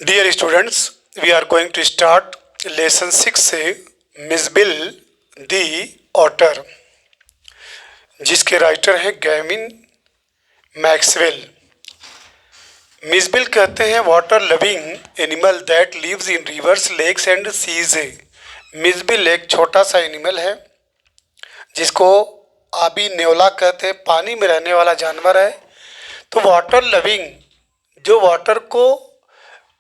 Dear students, we are going to start lesson 6 से Mijbil the otter, जिसके writer हैं Gavin Maxwell. Mijbil कहते हैं water loving animal that lives in rivers, lakes and seas. Mijbil एक छोटा सा animal है जिसको आबी नेवला कहते हैं, पानी में रहने वाला जानवर है। तो वाटर लविंग, जो वाटर को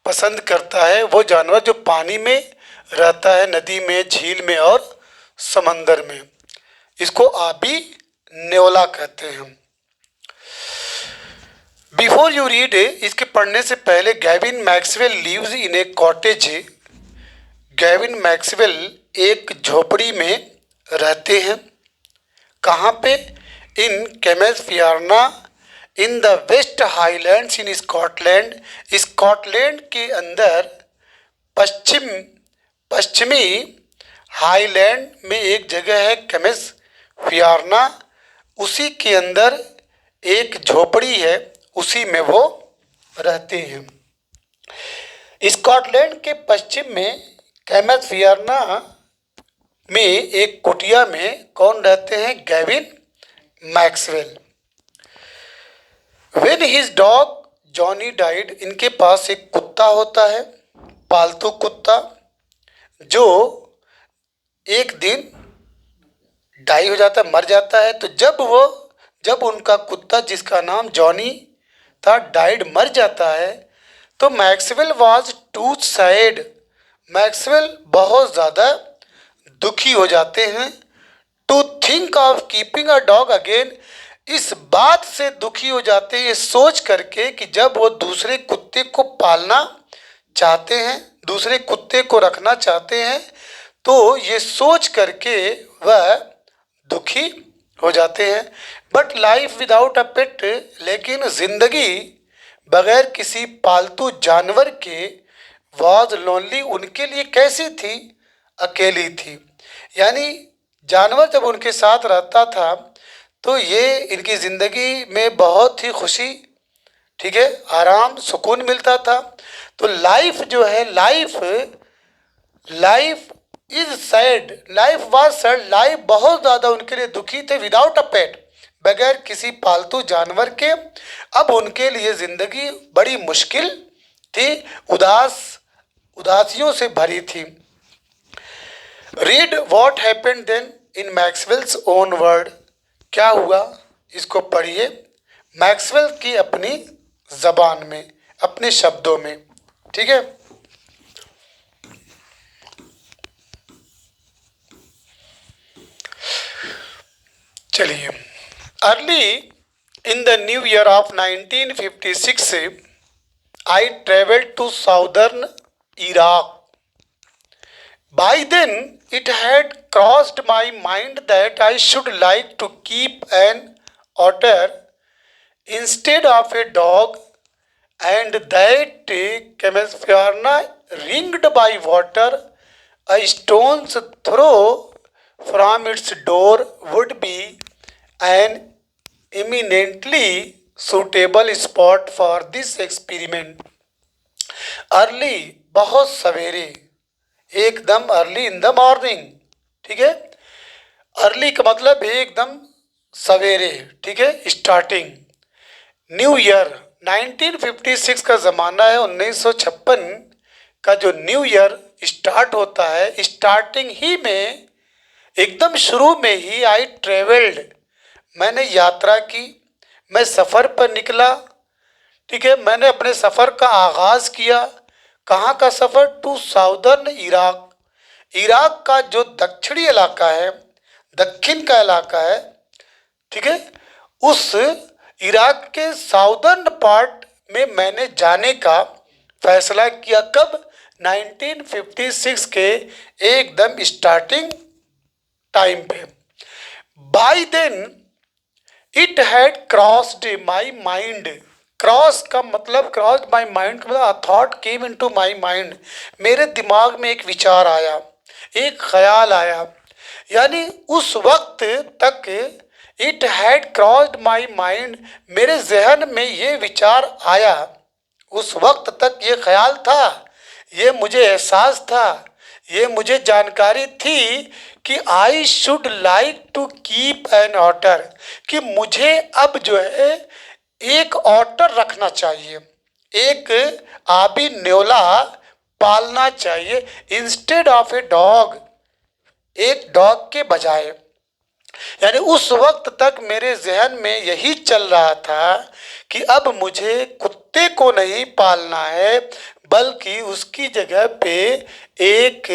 पसंद करता है, वो जानवर जो पानी में रहता है, नदी में, झील में और समंदर में, इसको आबी नेवला कहते हैं। बिफोर यू रीड, इसके पढ़ने से पहले, Gavin Maxwell lives in a cottage. Gavin Maxwell एक झोपड़ी में रहते हैं। कहाँ पे? In Camusfearna in the West Highlands in Scotland. Scotland के अंदर पश्चिमी हाईलैंड में एक जगह है केमेसफियार्ना, उसी के अंदर एक झोपड़ी है, उसी में वो रहते हैं। स्कॉटलैंड के पश्चिम में केमेसफियार्ना में एक कुटिया में कौन रहते हैं? Gavin Maxwell. When his dog Johnny died, इनके पास एक कुत्ता होता है, पालतू कुत्ता, जो एक दिन डाई हो जाता है, मर जाता है। तो जब उनका कुत्ता, जिसका नाम जॉनी था, डाइड, मर जाता है, तो Maxwell was too sad. Maxwell बहुत ज़्यादा दुखी हो जाते हैं। To think of keeping a dog again, इस बात से दुखी हो जाते हैं, ये सोच करके कि जब वो दूसरे कुत्ते को पालना चाहते हैं, दूसरे कुत्ते को रखना चाहते हैं, तो ये सोच करके वह दुखी हो जाते हैं। बट लाइफ विदाउट अ पेट, लेकिन जिंदगी बगैर किसी पालतू जानवर के, वॉज लोनली, उनके लिए कैसी थी? अकेली थी। यानी जानवर जब उनके साथ रहता था तो ये इनकी ज़िंदगी में बहुत ही खुशी, ठीक है, आराम, सुकून मिलता था। तो लाइफ जो है, life is sad, life was sad, life बहुत ज़्यादा उनके लिए दुखी थे। विदाउट अ पेट, बगैर किसी पालतू जानवर के, अब उनके लिए ज़िंदगी बड़ी मुश्किल थी, उदासियों से भरी थी। Read what happened then in Maxwell's own word, क्या हुआ इसको पढ़िए मैक्सवेल की अपनी जबान में, अपने शब्दों में, ठीक है। चलिए, early in the new year of 1956 I travelled to southern Iraq. By then, it had crossed my mind that I should like to keep an otter instead of a dog, and that Campbellfiana, ringed by water, a stone's throw from its door, would be an eminently suitable spot for this experiment. Early, बहुत सवेरे, एकदम, early in the morning, ठीक है। Early का मतलब एकदम सवेरे, ठीक है, स्टार्टिंग। न्यू ईयर 1956 का ज़माना है, 1956 का जो न्यू ईयर स्टार्ट होता है, स्टार्टिंग ही में, एकदम शुरू में ही, आई ट्रेवल्ड, मैंने यात्रा की, मैं सफ़र पर निकला, ठीक है, मैंने अपने सफ़र का आगाज़ किया। कहाँ का सफ़र? टू साउदर्न इराक, इराक का जो दक्षिणी इलाका है, दक्षिण का इलाका है, ठीक है, उस इराक के साउदर्न पार्ट में मैंने जाने का फैसला किया। कब? 1956 के एकदम स्टार्टिंग टाइम पे। By then it had crossed my mind, cross का मतलब, क्रॉस माई माइंड का मतलब, a thought came into my mind, मेरे दिमाग में एक विचार आया, एक ख्याल आया। यानी उस वक्त तक it had crossed my mind, मेरे जहन में ये विचार आया उस वक्त तक ये ख्याल था, ये मुझे एहसास था, ये मुझे जानकारी थी कि I should like to keep an otter, कि मुझे अब जो है एक ऑटर रखना चाहिए, एक आबी न्योला पालना चाहिए, इंस्टेड ऑफ ए डॉग, एक डॉग के बजाय। यानी उस वक्त तक मेरे जहन में यही चल रहा था कि अब मुझे कुत्ते को नहीं पालना है, बल्कि उसकी जगह पे एक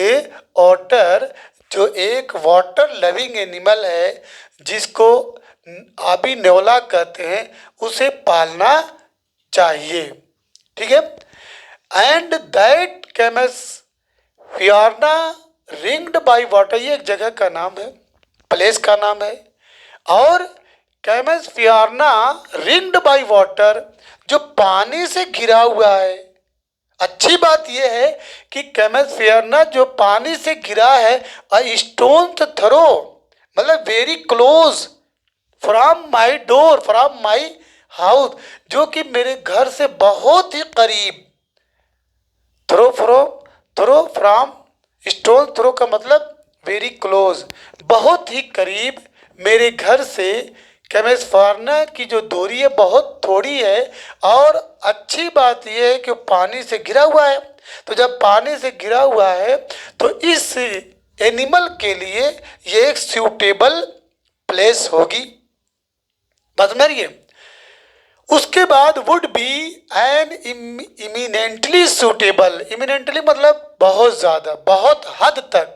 ऑटर, जो एक वाटर लविंग एनिमल है, जिसको आबी न्योला कहते हैं, उसे पालना चाहिए। ठीक है। And that Camusfearna ringed by water, ये एक जगह का नाम है, प्लेस का नाम है। और कैमस फियोरना रिंग्ड बाई वाटर, जो पानी से घिरा हुआ है। अच्छी बात यह है कि कैमस फियोरना जो पानी से घिरा है, स्टोन थ्रो, मतलब very close from my door, from my house, जो कि मेरे घर से बहुत ही करीब। Throw throw from, stone throw का मतलब वेरी क्लोज, बहुत ही करीब मेरे घर से कैमस फियोरना की जो दूरी है बहुत थोड़ी है। और अच्छी बात यह है कि पानी से घिरा हुआ है, तो जब पानी से घिरा हुआ है तो इस एनिमल के लिए ये एक सूटेबल प्लेस होगी। बात समझ रही है। उसके बाद would be an eminently suitable, eminently मतलब बहुत ज़्यादा, बहुत हद तक,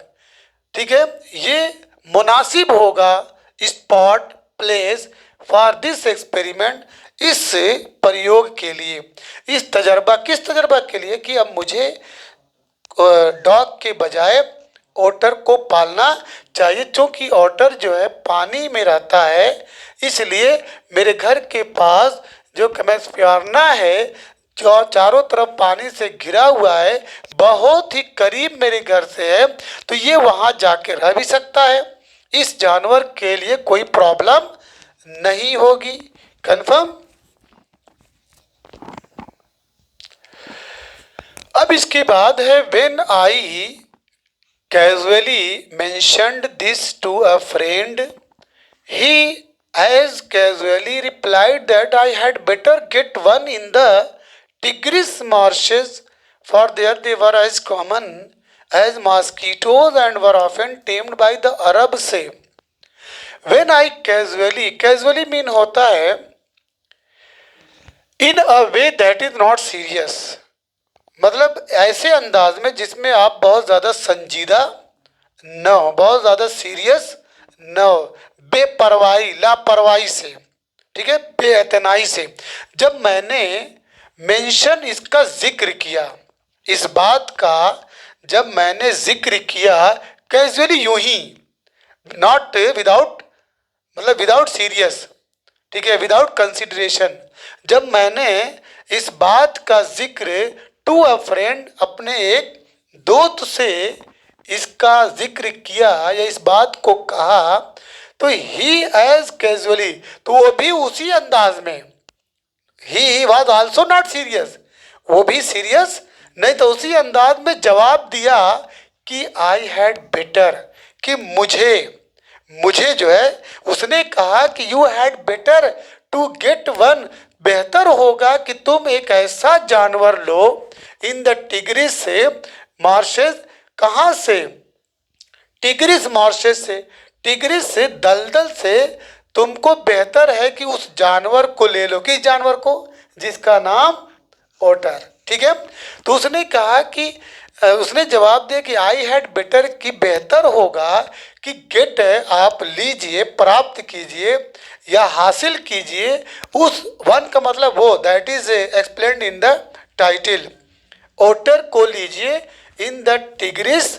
ठीक है, ये मुनासिब होगा spot, place for this experiment, इस प्रयोग के लिए, इस तजर्बा, किस तजर्बा के लिए कि अब मुझे डॉग के बजाय ओटर को पालना चाहिए, क्योंकि ओटर जो है पानी में रहता है, इसलिए मेरे घर के पास जो कैमस फियोरना है, जो चारों तरफ पानी से घिरा हुआ है, बहुत ही करीब मेरे घर से है, तो ये वहाँ जाके रह भी सकता है, इस जानवर के लिए कोई प्रॉब्लम नहीं होगी। कंफर्म। अब इसके बाद है when I casually mentioned this to a friend, he as casually replied that I had better get one in the Tigris marshes, for there they were as common as mosquitoes and were often tamed by the Arabs से। When I casually, casually mean होता है in a way that is not serious, मतलब ऐसे अंदाज में जिसमें आप बहुत ज़्यादा संजीदा न हो, बहुत ज़्यादा सीरियस न हो, बेपरवाही, लापरवाही से, ठीक है, बेअतनाई से। जब मैंने मेंशन, इसका जिक्र किया, इस बात का जब मैंने जिक्र किया कैजुअली, यूं ही, नॉट विदाउट, मतलब विदाउट सीरियस, ठीक है, विदाउट कंसिडरेशन, जब मैंने इस बात का जिक्र टू अ फ्रेंड, अपने एक दोस्त से इसका जिक्र किया या इस बात को कहा, तो ही एज कैजुअली, तो वो भी उसी अंदाज में, he was also not serious, वो भी सीरियस नहीं, तो उसी अंदाज में जवाब दिया कि आई हैड बेटर, कि मुझे जो है, उसने कहा कि you had better to get one, बेहतर होगा कि तुम एक ऐसा जानवर लो इन द टिग्रिस से मार्शेस, कहाँ से, टिग्रिस मार्शेस से, टिग्रिस से, दलदल से, तुमको बेहतर है कि उस जानवर को ले लो, किस जानवर को, जिसका नाम ओटर, ठीक है। तो उसने कहा कि उसने जवाब दिया कि आई हैड बेटर, कि बेहतर होगा कि गेट, आप लीजिए, प्राप्त कीजिए या हासिल कीजिए, उस वन का मतलब वो, that is explained in the title, otter को लीजिए in the Tigris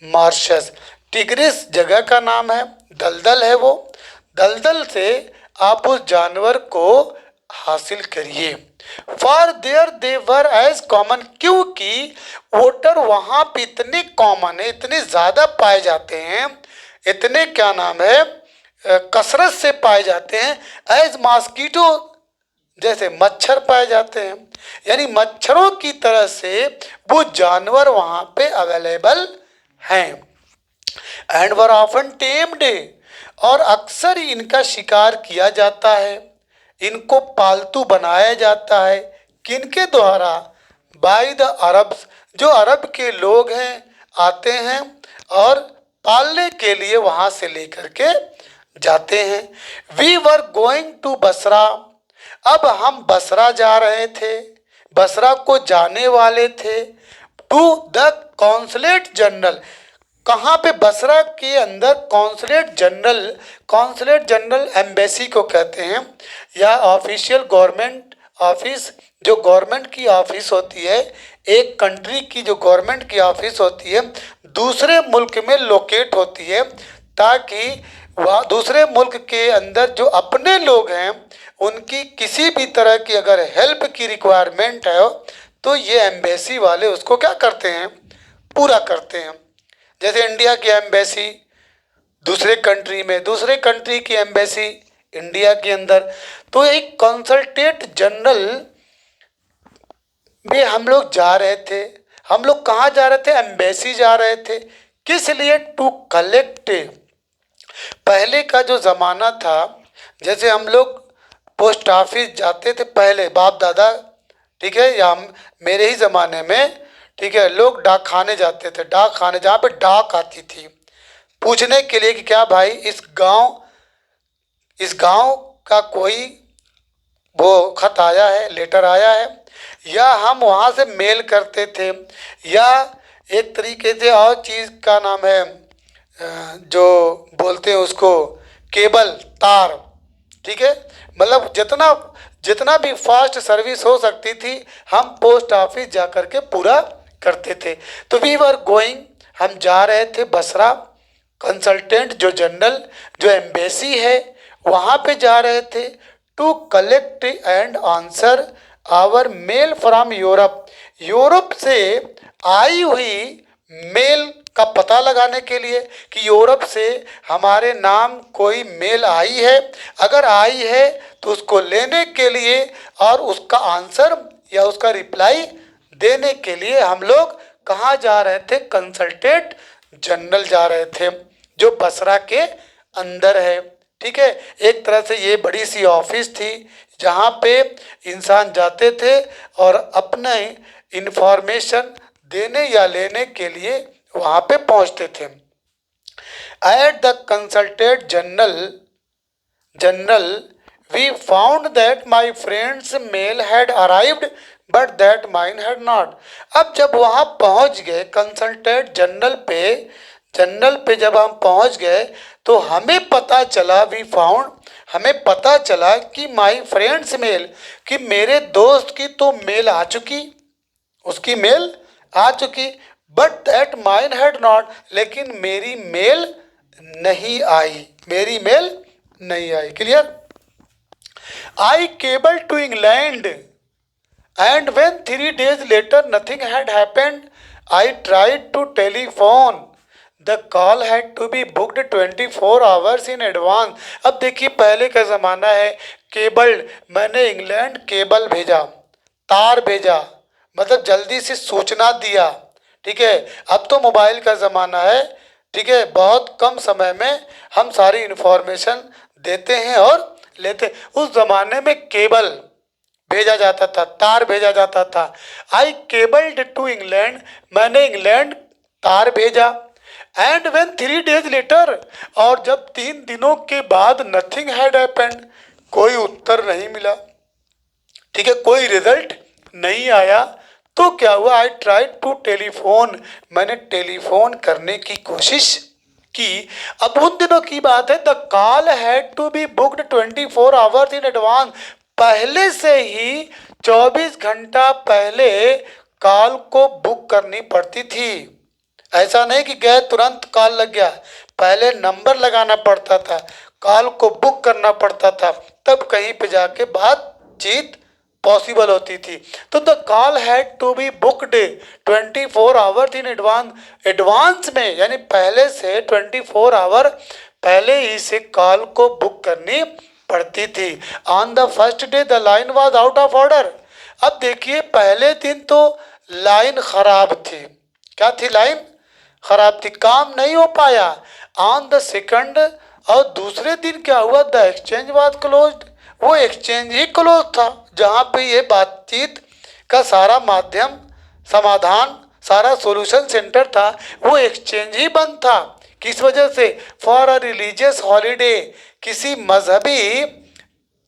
marshes, Tigris जगह का नाम है, दलदल है वो, दलदल से आप उस जानवर को हासिल करिए। For there they were as common, क्योंकि ओटर वहाँ पे इतने कॉमन है, इतने ज़्यादा पाए जाते हैं, इतने क्या नाम है, कसरत से पाए जाते हैं, एज मॉस्किटो, जैसे मच्छर पाए जाते हैं, यानी मच्छरों की तरह से वो जानवर वहां पे अवेलेबल हैं। एंड वर ऑफन टेम्ड, और अक्सर ही इनका शिकार किया जाता है, इनको पालतू बनाया जाता है। किनके द्वारा? बाय द अरब्स, जो अरब के लोग हैं आते हैं और पालने के लिए वहां से लेकर के जाते हैं। We were going to Basra, अब हम बसरा जा रहे थे, बसरा को जाने वाले थे। टू द कॉन्सुलेट जनरल, कहाँ पे? बसरा के अंदर कॉन्सुलेट जनरल एम्बेसी को कहते हैं, या ऑफिशियल गवर्नमेंट ऑफिस, जो गवर्नमेंट की ऑफिस होती है, एक कंट्री की जो गवर्नमेंट की ऑफिस होती है दूसरे मुल्क में लोकेट होती है, ताकि वह दूसरे मुल्क के अंदर जो अपने लोग हैं उनकी किसी भी तरह की अगर हेल्प की रिक्वायरमेंट है तो ये एम्बेसी वाले उसको क्या करते हैं? पूरा करते हैं। जैसे इंडिया की एम्बेसी दूसरे कंट्री में, दूसरे कंट्री की एम्बेसी इंडिया के अंदर, तो एक कंसल्टेट जनरल में हम लोग जा रहे थे। हम लोग कहाँ जा रहे थे? एम्बेसी जा रहे थे। किस लिए? To collect. पहले का जो ज़माना था, जैसे हम लोग पोस्ट ऑफिस जाते थे पहले, बाप दादा, ठीक है, या मेरे ही ज़माने में, ठीक है, लोग डाक खाने जाते थे, डाक खाने जहाँ पे डाक आती थी पूछने के लिए कि क्या भाई इस गांव का कोई वो खत आया है, लेटर आया है, या हम वहाँ से मेल करते थे, या एक तरीके से और चीज़ का नाम है जो बोलते हैं उसको केबल तार, ठीक है, मतलब जितना भी फास्ट सर्विस हो सकती थी हम पोस्ट ऑफिस जा कर के पूरा करते थे। तो वी वर गोइंग, हम जा रहे थे बसरा, कंसल्टेंट जो जनरल जो एम्बेसी है वहाँ पे जा रहे थे, to collect and answer our mail from Europe, Europe से आई हुई मेल का पता लगाने के लिए कि यूरोप से हमारे नाम कोई मेल आई है, अगर आई है तो उसको लेने के लिए और उसका आंसर या उसका रिप्लाई देने के लिए हम लोग कहाँ जा रहे थे? कंसल्टेट जनरल जा रहे थे जो बसरा के अंदर है, ठीक है। एक तरह से ये बड़ी सी ऑफिस थी जहाँ पे इंसान जाते थे और अपने इंफॉर्मेशन देने या लेने के लिए वहाँ पे पहुँचते थे। At the consulate general we found that my friend's mail had arrived but that mine had not. अब जब वहाँ पहुँच गए कंसल्टेट जनरल पे जब हम पहुँच गए तो हमें पता चला, हमें पता चला कि माई फ्रेंड्स मेल, कि मेरे दोस्त की तो मेल आ चुकी, उसकी मेल आ चुकी, but that mine had not, लेकिन मेरी मेल नहीं आई, मेरी मेल नहीं आई। Clear? I cable to England and when 3 days later nothing had happened I tried to telephone, the call had to be booked 24 hours in advance. अब देखिए पहले का ज़माना है, केबल, मैंने इंग्लैंड केबल भेजा, तार भेजा, मतलब जल्दी से सूचना दिया, ठीक है। अब तो मोबाइल का ज़माना है, ठीक है, बहुत कम समय में हम सारी इन्फॉर्मेशन देते हैं और लेते। उस ज़माने में केबल भेजा जाता था, तार भेजा जाता था। आई केबल्ड टू इंग्लैंड, मैंने इंग्लैंड तार भेजा। एंड व्हेन 3 days लेटर, और जब 3 दिनों के बाद नथिंग हैड हैपेंड, कोई उत्तर नहीं मिला, ठीक है, कोई रिजल्ट नहीं आया, तो क्या हुआ? आई ट्राइड टू टेलीफोन, मैंने टेलीफोन करने की कोशिश की। अब उन दिनों की बात है, the call had to be booked 24 hours in advance, पहले से ही 24 घंटा पहले कॉल को बुक करनी पड़ती थी। ऐसा नहीं कि गए तुरंत कॉल लग गया, पहले नंबर लगाना पड़ता था, कॉल को बुक करना पड़ता था, तब कहीं पे जाके बातचीत पॉसिबल होती थी। तो the call had to be booked 24 hours in advance में, यानी पहले से 24 hour पहले ही से कॉल को बुक करनी पड़ती थी। On the first day the line was out of order. अब देखिए पहले दिन तो लाइन खराब थी। क्या थी? लाइन खराब थी, काम नहीं हो पाया। ऑन द सेकंड, और दूसरे दिन क्या हुआ? The exchange was closed. वो एक्सचेंज ही क्लोज था जहाँ पे ये बातचीत का सारा माध्यम, समाधान, सारा सॉल्यूशन सेंटर था, वो एक्सचेंज ही बंद था। किस वजह से? फॉर अ रिलीजियस हॉलीडे, किसी मजहबी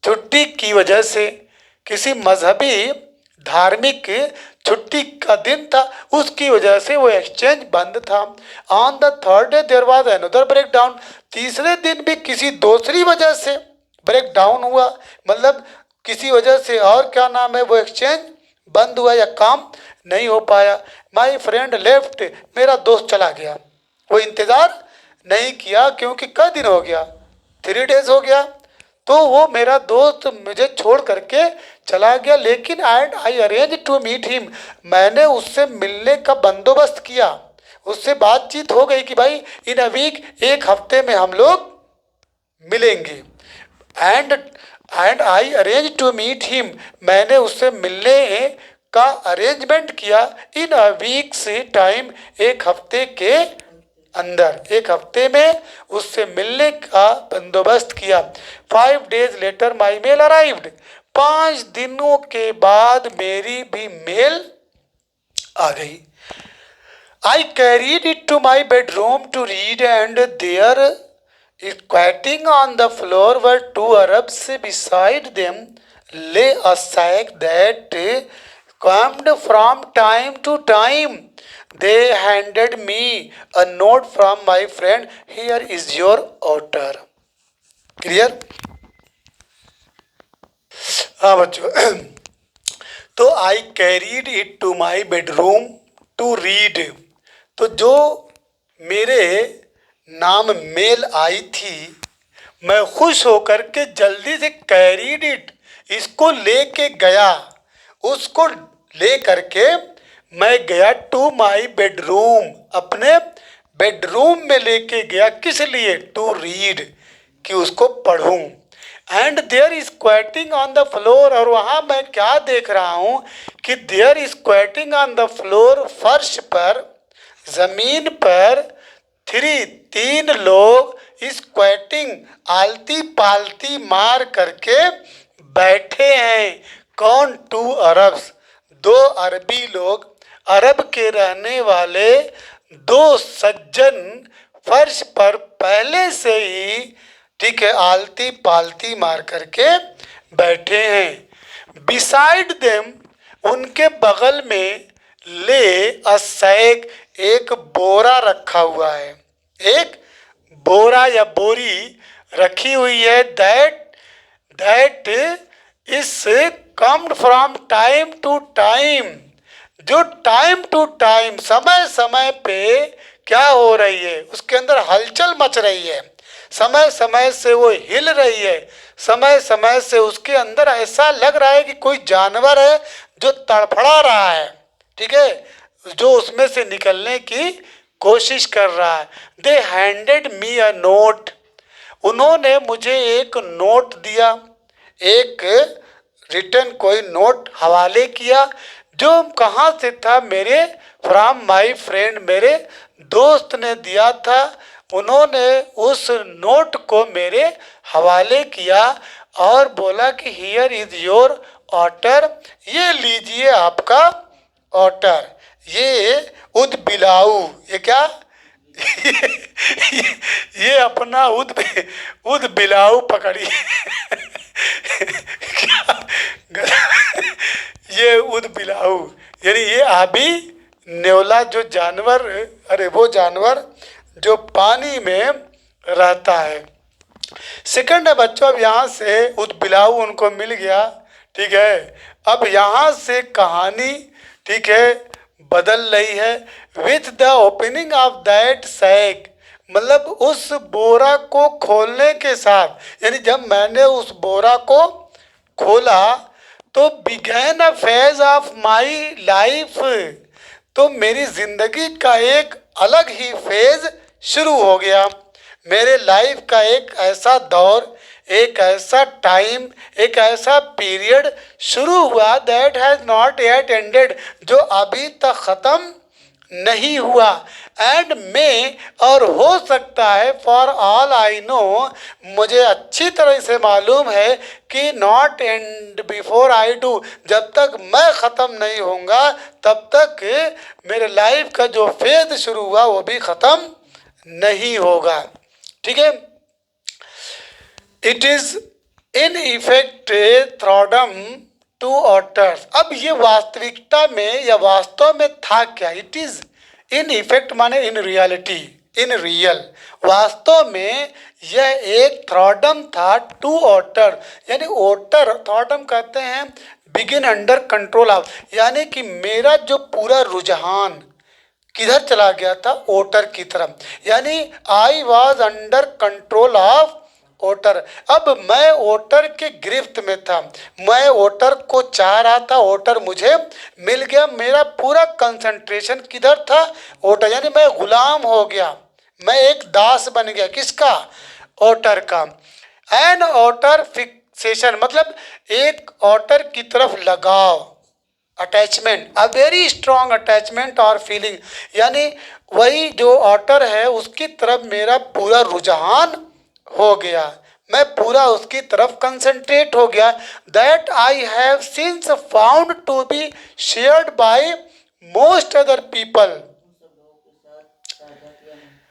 छुट्टी की वजह से, किसी मजहबी धार्मिक छुट्टी का दिन था, उसकी वजह से वो एक्सचेंज बंद था। On the third day there was another break down. तीसरे दिन भी किसी दूसरी वजह से ब्रेक डाउन हुआ, मतलब किसी वजह से, और क्या नाम है, वो एक्सचेंज बंद हुआ या काम नहीं हो पाया। माई फ्रेंड लेफ्ट, मेरा दोस्त चला गया। वो इंतज़ार नहीं किया, क्योंकि कई दिन हो गया, 3 डेज हो गया, तो वो मेरा दोस्त मुझे छोड़ करके चला गया। लेकिन I arrange to meet him, मैंने उससे मिलने का बंदोबस्त किया, उससे बातचीत हो गई कि भाई इन अ वीक, एक हफ्ते में हम लोग मिलेंगे। And I arrange to meet him, मैंने उससे मिलने का अरेंजमेंट किया। इन अ वीक्स टाइम, एक हफ्ते के अंदर, एक हफ्ते में उससे मिलने का बंदोबस्त किया। 5 days later my mail arrived, 5 दिनों के बाद मेरी भी मेल आ गई। I carried it to my bedroom to read, and there squatting on the floor were 2 Arabs. Beside them lay a sack that quamed from time to time. They handed me a note from my friend. Here is your order. Clear? हाँ बच्चों, तो I carried it to my bedroom to read, तो जो मेरे नाम mail आई थी, मैं खुश होकर के जल्दी से कैरीड इट, इसको लेके गया, उसको ले करके मैं गया टू माई बेडरूम, अपने बेडरूम में लेके गया। किस लिए? टू रीड, कि उसको पढ़ूं। And there is squatting on the floor, और वहाँ मैं क्या देख रहा हूँ कि there is squatting on the floor, फर्श पर, जमीन पर, 3 लोग स्क्वैटिंग, आलती पालती मार करके बैठे हैं। कौन? 2 अरब्स, 2 अरबी लोग, अरब के रहने वाले 2 सज्जन फर्श पर पहले से ही, ठीक है, आलती पालती मार करके बैठे हैं। बिसाइड देम, उनके बगल में, ले अ सैक, एक बोरा रखा हुआ है, एक बोरा या बोरी रखी हुई है। That is comed from time to time, जो टाइम टू टाइम, समय समय पे क्या हो रही है, उसके अंदर हलचल मच रही है, समय समय से वो हिल रही है, समय समय से उसके अंदर ऐसा लग रहा है कि कोई जानवर है जो तड़फड़ा रहा है, ठीक है, जो उसमें से निकलने की कोशिश कर रहा है। दे हैंडेड मी अ नोट, उन्होंने मुझे एक नोट दिया, एक रिटर्न कोई नोट हवाले किया, जो कहाँ से था? मेरे फ्रॉम माई फ्रेंड, मेरे दोस्त ने दिया था। उन्होंने उस नोट को मेरे हवाले किया और बोला कि हियर इज योर ऑर्डर, ये लीजिए आपका ऑर्डर। ये उद ये क्या ये अपना उद बिलाऊ पकड़िए ये उद बिलाऊ, यानी ये आबी नेवला, जो जानवर, अरे वो जानवर जो पानी में रहता है। सेकंड है बच्चों, अब यहाँ से उद बिलाऊ उनको मिल गया, ठीक है। अब यहाँ से कहानी, ठीक है, बदल रही है। With the opening of that sack, मतलब उस बोरा को खोलने के साथ, यानी जब मैंने उस बोरा को खोला तो began a phase of my life, तो मेरी जिंदगी का एक अलग ही फेज शुरू हो गया। मेरे लाइफ का एक ऐसा दौर, एक ऐसा टाइम, एक ऐसा पीरियड शुरू हुआ that has not yet ended, जो अभी तक खत्म नहीं हुआ। एंड में, और हो सकता है, फॉर ऑल आई नो, मुझे अच्छी तरह से मालूम है कि not and before I do, जब तक मैं ख़त्म नहीं होऊंगा तब तक मेरे लाइफ का जो फेज शुरू हुआ वो भी ख़त्म नहीं होगा। ठीक है। It is in effect thraldom to otters. अब ये वास्तविकता में या वास्तव में था क्या? इट इज इन इफेक्ट माने इन रियलिटी, इन रियल, वास्तव में यह एक थ्रॉडम था टू ऑटर, यानी ओटर, थ्रॉडम कहते हैं बिगिन अंडर कंट्रोल ऑफ, यानी कि मेरा जो पूरा रुझान किधर चला गया था? ओटर की तरफ, यानी I was under control of otter. अब मैं ओटर के गिरफ्त में था, मैं ओटर को चाह रहा था, ओटर मुझे मिल गया, मेरा पूरा कंसंट्रेशन किधर था? ओटर, यानी मैं गुलाम हो गया, मैं एक दास बन गया। किसका? ओटर का। एन ओटर फिक्सेशन मतलब एक ओटर की तरफ लगाव, attachment, a very strong attachment और फीलिंग, यानी वही जो ऑटर है उसकी तरफ मेरा पूरा रुझान हो गया, मैं पूरा उसकी तरफ कंसंट्रेट हो गया। That I have since found to be shared by most other people.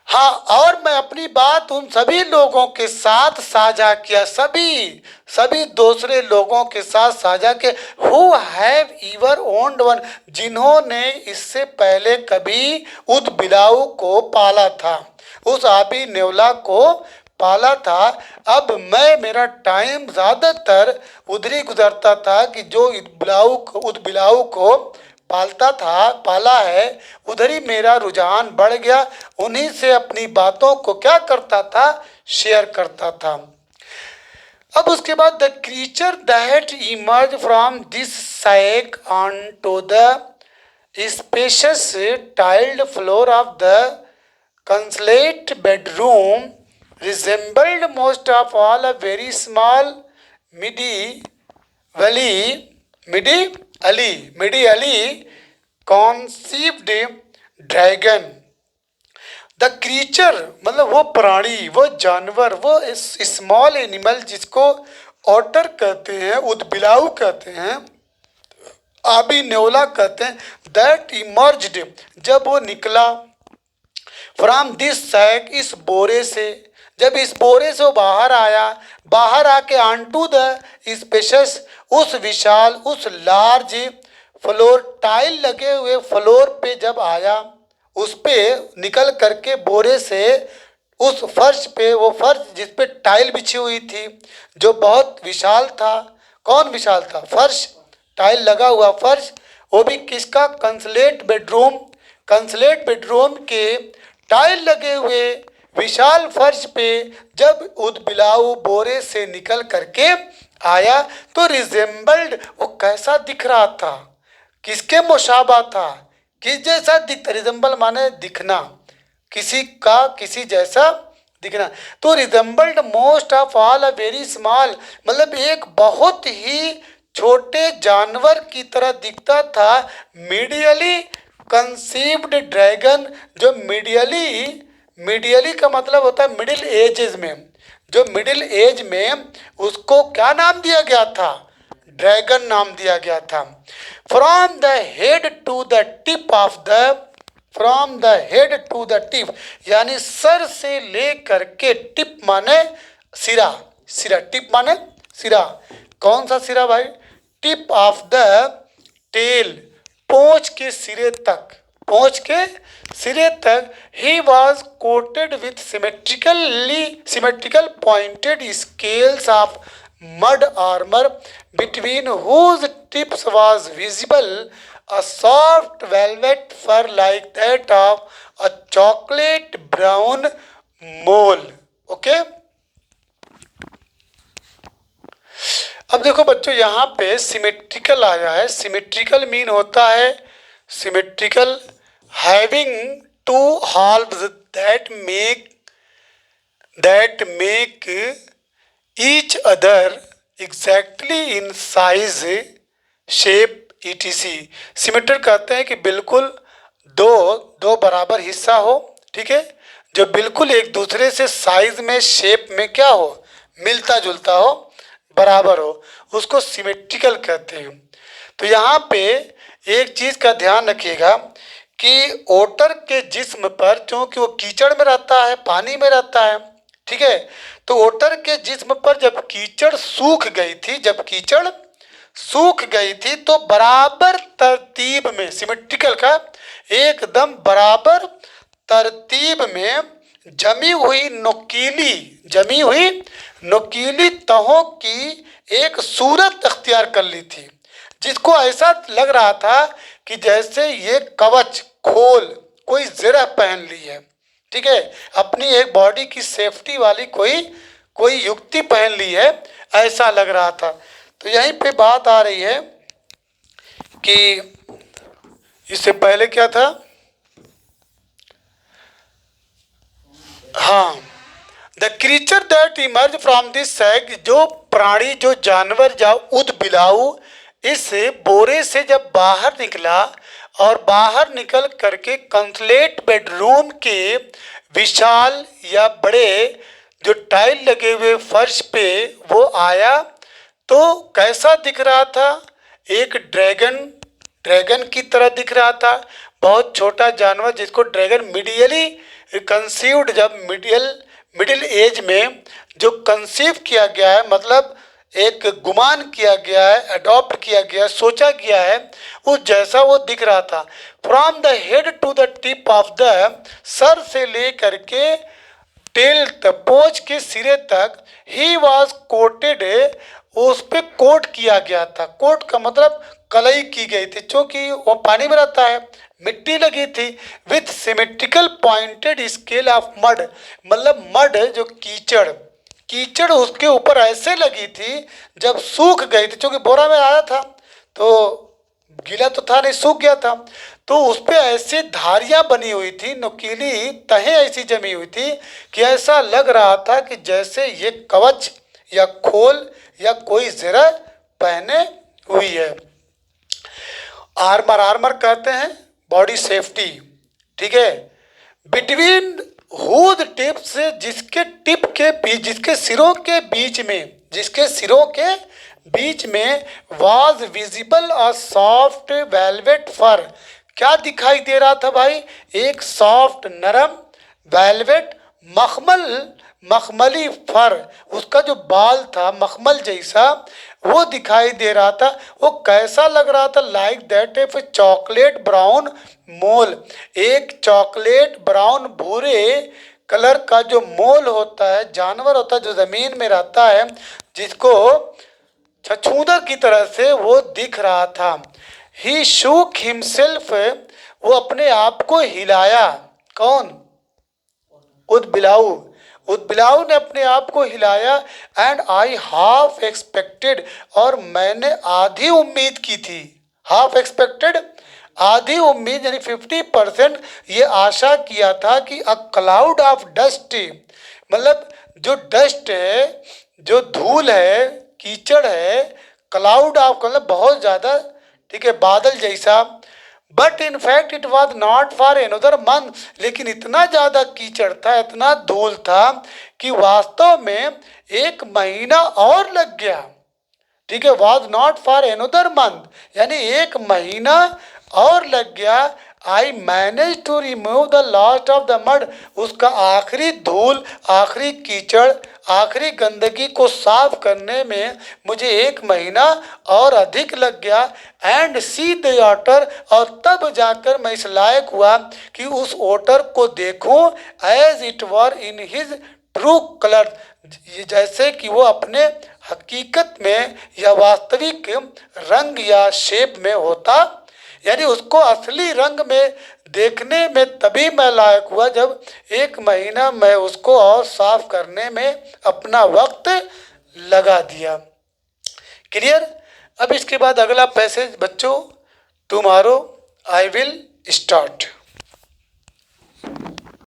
हाँ, और मैं अपनी बात उन सभी लोगों के साथ साझा किया, सभी दूसरे लोगों के साथ साझा किया। हु हैव ईवर ओन्ड वन, जिन्होंने इससे पहले कभी उस बिलाऊ को पाला था, उस आबी नेवला को पाला था। अब मैं, मेरा टाइम ज़्यादातर उधर ही गुजरता था कि जो उस बिलाऊ को पालता था, पाला है, उधर ही मेरा रुझान बढ़ गया, उन्हीं से अपनी बातों को क्या करता था? शेयर करता था। अब उसके बाद the creature that emerge from this sack on to the spacious tiled floor of the consulate bedroom resembled most of all a very small medieval conceived dragon। The creature मतलब वो प्राणी, वो जानवर, वो स्मॉल एनिमल जिसको otter कहते हैं, उदबिलाऊ कहते हैं, आबी नेवला कहते हैं, दैट इमर्ज्ड, जब वो निकला, फ्रॉम दिस सैक, इस बोरे से, जब इस बोरे से वो बाहर आया, बाहर आके ऑनटू द स्पेशस, उस विशाल, उस लार्ज फ्लोर, टाइल लगे हुए फ्लोर पे जब आया, उस पे निकल करके बोरे से उस फर्श पे, वो फर्श जिस पे टाइल बिछी हुई थी, जो बहुत विशाल था। कौन विशाल था? फर्श, टाइल लगा हुआ फर्श, वो भी किसका? कंसलेट बेडरूम, कंसलेट बेडरूम के टाइल लगे हुए विशाल फर्श पे जब उदबिलाऊ बोरे से निकल करके आया तो रिजेंबल्ड, वो कैसा दिख रहा था? किसके मुशाबा था? किस जैसा दिखता? रिजेंबल माने दिखना, किसी का किसी जैसा दिखना। तो resembled most of all a very small, मतलब एक बहुत ही छोटे जानवर की तरह दिखता था। मीडियली कंसीव्ड ड्रैगन, जो मीडियली का मतलब होता है मिडिल एजेस में, जो मिडिल एज में उसको क्या नाम दिया गया था? ड्रैगन नाम दिया गया था। From the head to the tip of the, from the head to the tip, यानी सर से ले करके, टिप माने सिरा, सिरा, टिप माने सिरा। कौन सा सिरा भाई? टिप ऑफ द टेल, पोंछ के सिरे तक, पोंछ के सिरे तक। He was coated with symmetrical pointed scales of mud armor, between whose tips was visible a soft velvet fur like that of a chocolate brown mole। Okay, अब देखो बच्चों, यहाँ पे सिमेट्रिकल आया है। सिमेट्रिकल मीन होता है, symmetrical having two halves that make each other exactly in size shape etc. Symmetric कहते हैं कि बिल्कुल दो दो बराबर हिस्सा हो, ठीक है, जो बिल्कुल एक दूसरे से साइज में शेप में क्या हो, मिलता जुलता हो, बराबर हो, उसको सिमेट्रिकल कहते हैं। तो यहाँ पे एक चीज का ध्यान रखिएगा कि ओटर के जिस्म पर, क्योंकि वो कीचड़ में रहता है, पानी में रहता है, ठीक है, तो ओटर के जिस्म पर जब कीचड़ सूख गई थी, जब कीचड़ सूख गई थी तो बराबर तरतीब में, सिमेट्रिकल का एकदम बराबर तरतीब में जमी हुई नुकीली तहों की एक सूरत अख्तियार कर ली थी, जिसको ऐसा लग रहा था कि जैसे ये कवच खोल कोई ज़रा पहन ली है, ठीक है, अपनी एक बॉडी की सेफ्टी वाली कोई युक्ति पहन ली है, ऐसा लग रहा था। तो यहीं पे बात आ रही है कि इससे पहले क्या था, हाँ, the creature that emerge from this sack, जो प्राणी, जो जानवर, जो उदबिलाऊ इस बोरे से जब बाहर निकला और बाहर निकल करके कंसलेट बेडरूम के विशाल या बड़े जो टाइल लगे हुए फर्श पे वो आया, तो कैसा दिख रहा था, एक ड्रैगन की तरह दिख रहा था, बहुत छोटा जानवर जिसको ड्रैगन मीडियली कंसीव्ड, जब मिडिल एज में जो कंसीव किया गया है, मतलब एक गुमान किया गया है, अडॉप्ट किया गया, सोचा गया है, उस जैसा वो दिख रहा था। From the head to the tip of the, सर से ले करके टेल तक, पोच के सिरे तक, ही वॉज कोटेड, उस पे कोट किया गया था। कोट का मतलब कलई की गई थी, क्योंकि वो पानी में रहता है, मिट्टी लगी थी, with symmetrical pointed scale of mud, मतलब मड जो कीचड़ उसके ऊपर ऐसे लगी थी, जब सूख गई थी, क्योंकि बोरा में आया था तो गीला तो था नहीं, सूख गया था, तो उस पर ऐसी धारियां बनी हुई थी, नुकीली तहें ऐसी जमी हुई थी कि ऐसा लग रहा था कि जैसे ये कवच या खोल या कोई ज़रा पहने हुई है। आर्मर कहते हैं बॉडी सेफ्टी, ठीक है, बिटवीन हुद टिप्स, जिसके टिप के बीच, जिसके सिरों के बीच में was visible a soft velvet fur, क्या दिखाई दे रहा था भाई, एक सॉफ्ट नरम वेलवेट मखमली फर, उसका जो बाल था मखमल जैसा वो दिखाई दे रहा था। वो कैसा लग रहा था, like that of chocolate brown mole, एक चॉकलेट ब्राउन भूरे कलर का जो मोल होता है, जानवर होता है जो ज़मीन में रहता है, जिसको छछूंदर की तरह से वो दिख रहा था। ही शूक हिमसेल्फ, वो अपने आप को हिलाया, कौन, उदबिलाऊ ने अपने आप को हिलाया। एंड आई हाफ एक्सपेक्टेड, और मैंने आधी उम्मीद की थी, हाफ एक्सपेक्टेड आधी उम्मीद यानी 50% ये आशा किया था कि अ क्लाउड ऑफ डस्ट, मतलब जो डस्ट है, जो धूल है, कीचड़ है, क्लाउड ऑफ मतलब बहुत ज़्यादा, ठीक है, बादल जैसा, but in fact it was not for another month, लेकिन इतना ज़्यादा कीचड़ था, इतना धूल था कि वास्तव में एक महीना और लग गया, ठीक है, was not for another month, यानी एक महीना और लग गया। I manage to remove the last of the mud, उसका आखिरी धूल, आखिरी कीचड़, आखिरी गंदगी को साफ करने में मुझे एक महीना और अधिक लग गया। एंड सी द ओटर, और तब जाकर मैं इस लायक हुआ कि उस ओटर को देखूं, as it were in his true colour, जैसे कि वो अपने हकीकत में या वास्तविक रंग या शेप में होता, यानी उसको असली रंग में देखने में तभी मैं लायक हुआ जब एक महीना मैं उसको और साफ करने में अपना वक्त लगा दिया। क्लियर। अब इसके बाद अगला पैसेज बच्चों, टुमारो आई विल स्टार्ट।